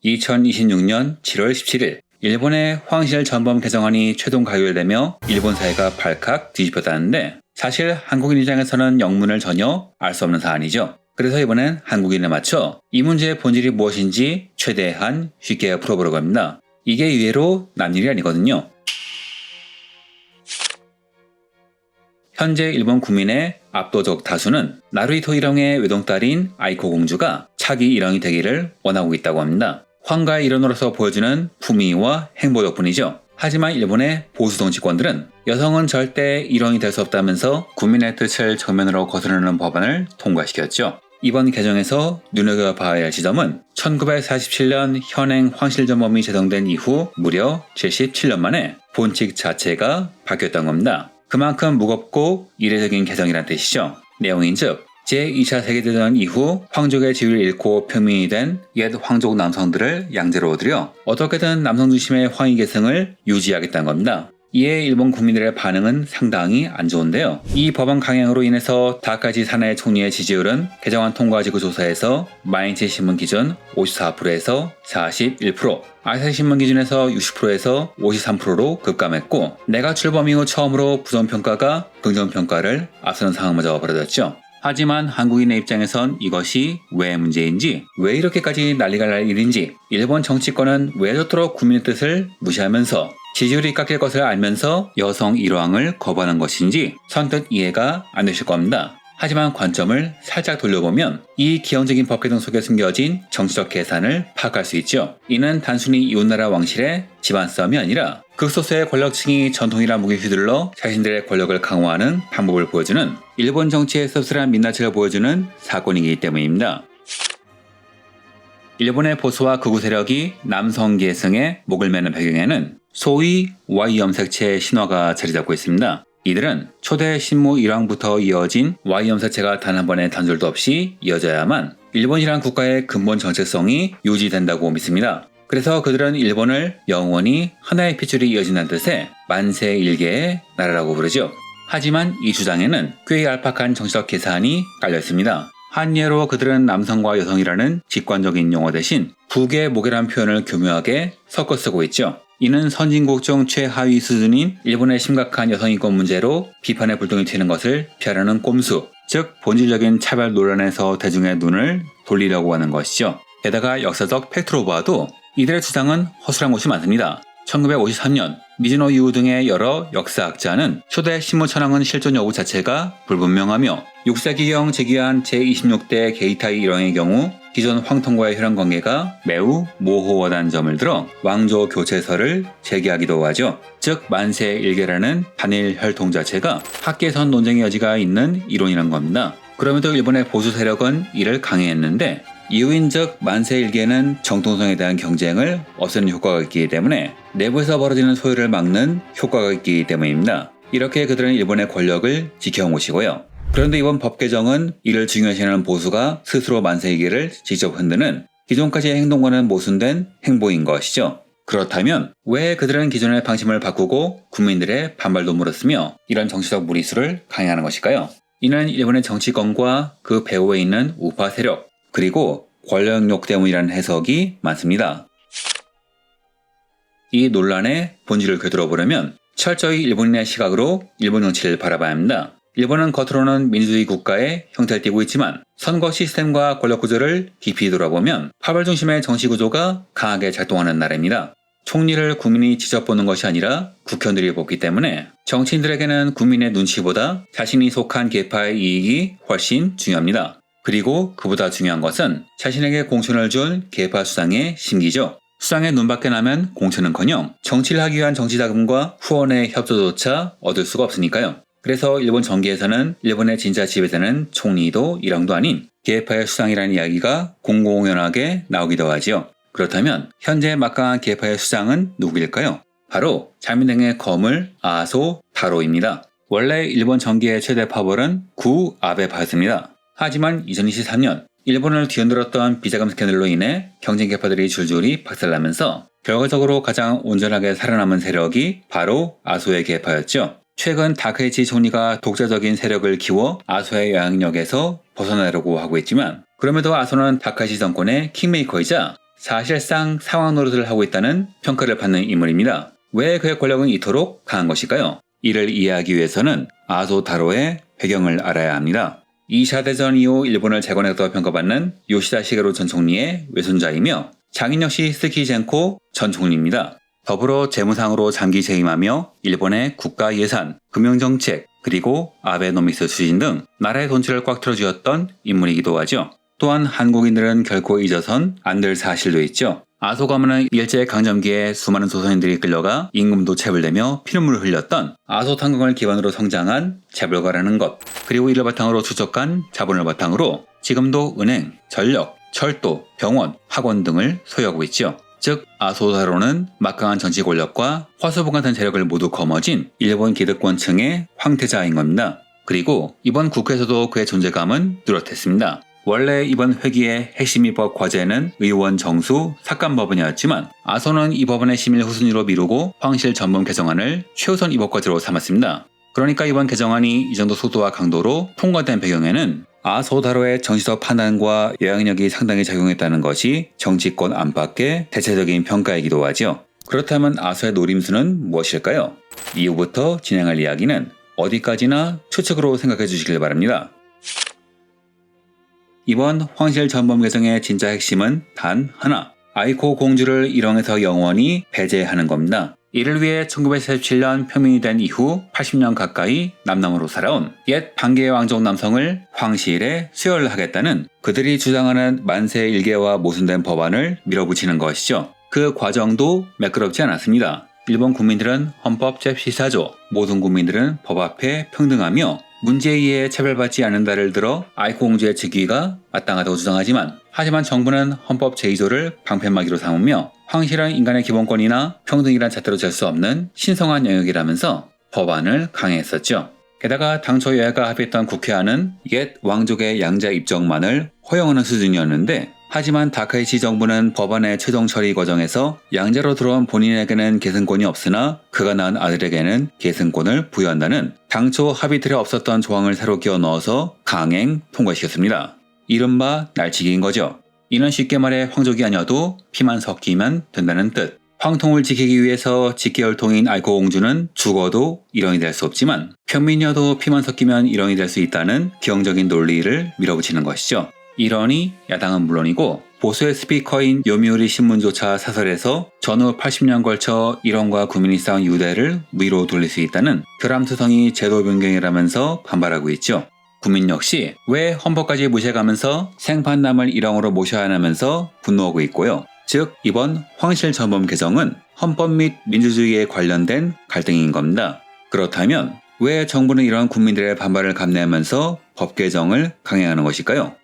2026년 7월 17일 일본의 황실 전범 개정안이 최종 가결되며 일본 사회가 발칵 뒤집혔다는데 사실 한국인 입장에서는 영문을 전혀 알 수 없는 사안이죠. 그래서 이번엔 한국인에 맞춰 이 문제의 본질이 무엇인지 최대한 쉽게 풀어보려고 합니다. 이게 의외로 남일이 아니거든요. 현재 일본 국민의 압도적 다수는 나루히토 일왕의 외동딸인 아이코 공주가 차기 일왕이 되기를 원하고 있다고 합니다. 황가의 일원으로서 보여주는 품위와 행보 덕분이죠. 하지만 일본의 보수 정치권들은 여성은 절대 일왕이 될 수 없다면서 국민의 뜻을 정면으로 거스르는 법안을 통과시켰죠. 이번 개정에서 눈여겨봐야 할 지점은 1947년 현행 황실전범이 제정된 이후 무려 77년 만에 본칙 자체가 바뀌었던 겁니다. 그만큼 무겁고 이례적인 개정이란 뜻이죠. 내용인즉 제2차 세계대전 이후 황족의 지위를 잃고 평민이 된 옛 황족 남성들을 양제로 들여 어떻게든 남성 중심의 황위 계승을 유지하겠다는 겁니다. 이에 일본 국민들의 반응은 상당히 안 좋은데요. 이 법안 강행으로 인해서 다카이치 사나이 총리의 지지율은 개정안 통과 직후 조사에서 마인치 신문 기준 54%에서 41%, 아사히 신문 기준에서 60%에서 53%로 급감했고 내가 출범 이후 처음으로 부정평가가 긍정평가를 앞서는 상황마저 벌어졌죠. 하지만 한국인의 입장에선 이것이 왜 문제인지, 왜 이렇게까지 난리가 날 일인지, 일본 정치권은 왜 저토록 국민의 뜻을 무시하면서 지지율이 깎일 것을 알면서 여성 일왕을 거부하는 것인지 선뜻 이해가 안 되실 겁니다. 하지만 관점을 살짝 돌려보면 이 기형적인 법 개정 속에 숨겨진 정치적 계산을 파악할 수 있죠. 이는 단순히 이웃나라 왕실의 집안 싸움이 아니라 극소수의 권력층이 전통이란 무기 휘둘러 자신들의 권력을 강화하는 방법을 보여주는 일본 정치의 씁쓸한 민낯을 보여주는 사건이기 때문입니다. 일본의 보수와 극우 세력이 남성 계승에 목을 매는 배경에는 소위 Y염색체 신화가 자리잡고 있습니다. 이들은 초대 신무 일왕부터 이어진 Y염색체가 단 한 번의 단절도 없이 이어져야만 일본이란 국가의 근본 정체성이 유지된다고 믿습니다. 그래서 그들은 일본을 영원히 하나의 핏줄이 이어진다는 뜻의 만세일계의 나라라고 부르죠. 하지만 이 주장에는 꽤 얄팍한 정치적 계산이 깔려있습니다. 한 예로 그들은 남성과 여성이라는 직관적인 용어 대신 북의 목이라는 표현을 교묘하게 섞어 쓰고 있죠. 이는 선진국 중 최하위 수준인 일본의 심각한 여성인권 문제로 비판의 불똥이 튀는 것을 피하려는 꼼수, 즉 본질적인 차별 논란에서 대중의 눈을 돌리려고 하는 것이죠. 게다가 역사적 팩트로 봐도 이들의 주장은 허술한 곳이 많습니다. 1953년 미즈노 이후 등의 여러 역사학자는 초대 신무천황은 실존 여부 자체가 불분명하며 6세기경 즉위한 제26대 게이타이 일왕의 경우 기존 황통과의 혈연관계가 매우 모호하다는 점을 들어 왕조 교체설을 제기하기도 하죠. 즉 만세일계라는 단일 혈통 자체가 학계선 논쟁의 여지가 있는 이론이란 겁니다. 그럼에도 일본의 보수 세력은 이를 강행했는데 이유인즉 만세일계는 정통성에 대한 경쟁을 없애는 효과가 있기 때문에 내부에서 벌어지는 소요를 막는 효과가 있기 때문입니다. 이렇게 그들은 일본의 권력을 지켜온 것이고요. 그런데 이번 법 개정은 이를 중요시하는 보수가 스스로 만세일계를 직접 흔드는 기존까지의 행동과는 모순된 행보인 것이죠. 그렇다면 왜 그들은 기존의 방침을 바꾸고 국민들의 반발도 물었으며 이런 정치적 무리수를 강행하는 것일까요? 이는 일본의 정치권과 그 배후에 있는 우파 세력, 그리고 권력욕 때문이라는 해석이 많습니다. 이 논란의 본질을 되돌아보려면 철저히 일본인의 시각으로 일본 정치를 바라봐야 합니다. 일본은 겉으로는 민주주의 국가의 형태를 띠고 있지만 선거 시스템과 권력 구조를 깊이 돌아보면 파벌 중심의 정치 구조가 강하게 작동하는 나라입니다. 총리를 국민이 직접 보는 것이 아니라 국회의원들이 뽑기 때문에 정치인들에게는 국민의 눈치보다 자신이 속한 계파의 이익이 훨씬 중요합니다. 그리고 그보다 중요한 것은 자신에게 공천을 준 계파 수장의 심기죠. 수장의 눈밖에 나면 공천은커녕 정치를 하기 위한 정치자금과 후원의 협조조차 얻을 수가 없으니까요. 그래서 일본 정계에서는 일본의 진짜 지배자는 총리도 일왕도 아닌 계파의 수장이라는 이야기가 공공연하게 나오기도 하지요. 그렇다면 현재 막강한 계파의 수장은 누구일까요? 바로 자민당의 거물 아소 타로입니다. 원래 일본 정계의 최대 파벌은 구 아베파였습니다. 하지만 2023년 일본을 뒤흔들었던 비자금 스캔들로 인해 경쟁 계파들이 줄줄이 박살나면서 결과적으로 가장 온전하게 살아남은 세력이 바로 아소의 계파였죠. 최근 다카이치 총리가 독자적인 세력을 키워 아소의 영향력에서 벗어나려고 하고 있지만 그럼에도 아소는 다카이치 정권의 킹메이커이자 사실상 상황 노릇을 하고 있다는 평가를 받는 인물입니다. 왜 그의 권력은 이토록 강한 것일까요? 이를 이해하기 위해서는 아소다로의 배경을 알아야 합니다. 2차 대전 이후 일본을 재건했다고 평가받는 요시다 시게루 전 총리의 외손자이며 장인 역시 스키젠코 전 총리입니다. 더불어 재무상으로 장기 재임하며 일본의 국가 예산, 금융정책, 그리고 아베노믹스 추진 등 나라의 돈줄을 꽉 틀어쥐었던 인물이기도 하죠. 또한 한국인들은 결코 잊어선 안 될 사실도 있죠. 아소 가문은 일제강점기에 수많은 조선인들이 끌려가 임금도 체불되며 피눈물을 흘렸던 아소 탄광을 기반으로 성장한 재벌가라는 것, 그리고 이를 바탕으로 추적한 자본을 바탕으로 지금도 은행, 전력, 철도, 병원, 학원 등을 소유하고 있죠. 즉 아소다로는 막강한 정치 권력과 화수분 같은 재력을 모두 거머쥔 일본 기득권층의 황태자인 겁니다. 그리고 이번 국회에서도 그의 존재감은 뚜렷했습니다. 원래 이번 회기의 핵심 입법 과제는 의원 정수 삭감 법안이었지만 아소는 이 법안의 심의를 후순위로 미루고 황실 전범 개정안을 최우선 입법 과제로 삼았습니다. 그러니까 이번 개정안이 이 정도 속도와 강도로 통과된 배경에는 아소다로의 정치적 판단과 영향력이 상당히 작용했다는 것이 정치권 안팎의 대체적인 평가이기도 하죠. 그렇다면 아소의 노림수는 무엇일까요? 이후부터 진행할 이야기는 어디까지나 추측으로 생각해 주시길 바랍니다. 이번 황실 전범 개정의 진짜 핵심은 단 하나, 아이코 공주를 일왕에서 영원히 배제하는 겁니다. 이를 위해 1947년 평민이 된 이후 80년 가까이 남남으로 살아온 옛 반개의 왕족 남성을 황실에 수혈을 하겠다는 그들이 주장하는 만세 일개와 모순된 법안을 밀어붙이는 것이죠. 그 과정도 매끄럽지 않았습니다. 일본 국민들은 헌법 제14조, 모든 국민들은 법 앞에 평등하며 문제에 의해 차별받지 않는다를 들어 아이코 공주의 즉위가 마땅하다고 주장하지만 하지만 정부는 헌법 제2조를 방패막이로 삼으며 황실은 인간의 기본권이나 평등이란 잣대로 잴 수 없는 신성한 영역이라면서 법안을 강행했었죠. 게다가 당초 여야가 합의했던 국회안은 옛 왕족의 양자 입정만을 허용하는 수준이었는데 하지만 다카이치 정부는 법안의 최종 처리 과정에서 양자로 들어온 본인에게는 계승권이 없으나 그가 낳은 아들에게는 계승권을 부여한다는 당초 합의 틀에 없었던 조항을 새로 끼워 넣어서 강행 통과시켰습니다. 이른바 날치기인 거죠. 이는 쉽게 말해 황족이 아니어도 피만 섞이면 된다는 뜻. 황통을 지키기 위해서 직계혈통인 아이코 공주는 죽어도 일원이 될 수 없지만 평민이어도 피만 섞이면 일원이 될 수 있다는 기형적인 논리를 밀어붙이는 것이죠. 이러니 야당은 물론이고 보수의 스피커인 요미우리 신문조차 사설에서 전후 80년 걸쳐 일원과 국민이 쌓은 유대를 위로 돌릴 수 있다는 결함투성이 제도 변경이라면서 반발하고 있죠. 국민 역시 왜 헌법까지 무시해가면서 생판남을 일왕으로 모셔야 하면서 분노하고 있고요. 즉 이번 황실 전범 개정은 헌법 및 민주주의에 관련된 갈등인 겁니다. 그렇다면 왜 정부는 이런 국민들의 반발을 감내하면서 법 개정을 강행하는 것일까요?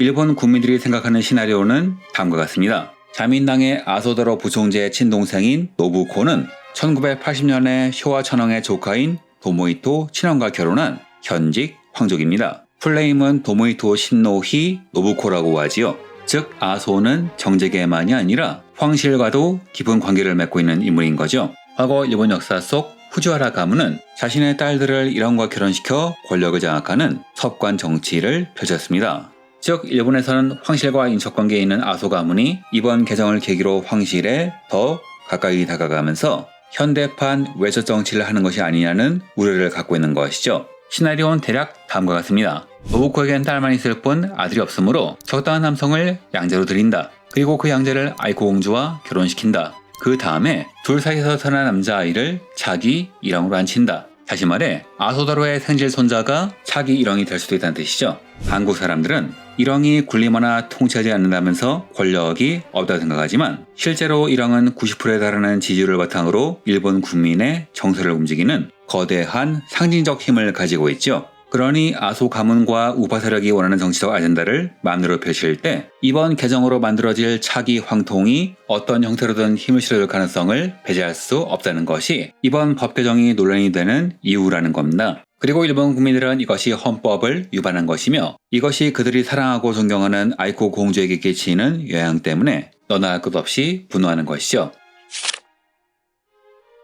일본 국민들이 생각하는 시나리오는 다음과 같습니다. 자민당의 아소다로 부총재의 친동생인 노부코는 1980년에 쇼와 천황의 조카인 도모히토 친왕과 결혼한 현직 황족입니다. 풀네임은 도모히토 신노히 노부코라고 하지요. 즉 아소는 정재계만이 아니라 황실과도 깊은 관계를 맺고 있는 인물인 거죠. 과거 일본 역사 속 후지와라 가문은 자신의 딸들을 일왕과 결혼시켜 권력을 장악하는 섭관 정치를 펼쳤습니다. 즉 일본에서는 황실과 인척관계에 있는 아소 가문이 이번 개정을 계기로 황실에 더 가까이 다가가면서 현대판 외조 정치를 하는 것이 아니냐는 우려를 갖고 있는 것이죠. 시나리오는 대략 다음과 같습니다. 노부코에겐 딸만 있을 뿐 아들이 없으므로 적당한 남성을 양자로 들인다. 그리고 그 양자를 아이코 공주와 결혼시킨다. 그 다음에 둘 사이에서 태어난 남자아이를 차기 일왕으로 앉힌다. 다시 말해 아소다로의 생질 손자가 차기 일왕이 될 수도 있다는 뜻이죠. 한국 사람들은 일왕이 군림하나 통치하지 않는다면서 권력이 없다고 생각하지만 실제로 일왕은 90%에 달하는 지지율을 바탕으로 일본 국민의 정서를 움직이는 거대한 상징적 힘을 가지고 있죠. 그러니 아소 가문과 우파 세력이 원하는 정치적 아젠다를 마음대로 펼칠 때 이번 개정으로 만들어질 차기 황통이 어떤 형태로든 힘을 실어줄 가능성을 배제할 수 없다는 것이 이번 법 개정이 논란이 되는 이유라는 겁니다. 그리고 일본 국민들은 이것이 헌법을 위반한 것이며 이것이 그들이 사랑하고 존경하는 아이코 공주에게 끼치는 영향 때문에 너나 할 것 없이 분노하는 것이죠.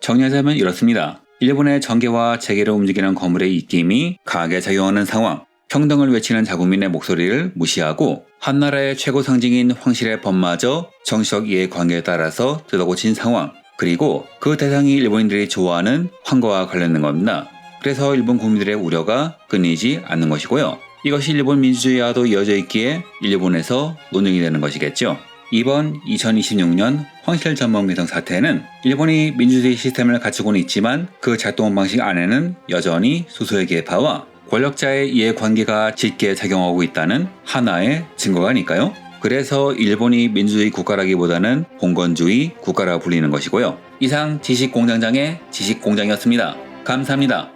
정리하자면 이렇습니다. 일본의 정계와 재계를 움직이는 거물의 입김이 강하게 작용하는 상황, 평등을 외치는 자국민의 목소리를 무시하고 한나라의 최고 상징인 황실의 법마저 정치적 이해관계에 따라서 뜯어고친 상황, 그리고 그 대상이 일본인들이 좋아하는 황과와 관련된 겁니다. 그래서 일본 국민들의 우려가 끊이지 않는 것이고요. 이것이 일본 민주주의와도 이어져 있기에 일본에서 논쟁이 되는 것이겠죠. 이번 2026년 황실 전범위성 사태는 일본이 민주주의 시스템을 갖추고는 있지만 그 작동 방식 안에는 여전히 소수의 계파와 권력자의 이해관계가 짙게 작용하고 있다는 하나의 증거가니까요. 그래서 일본이 민주주의 국가라기보다는 봉건주의 국가라 불리는 것이고요. 이상 지식공장장의 지식공장이었습니다. 감사합니다.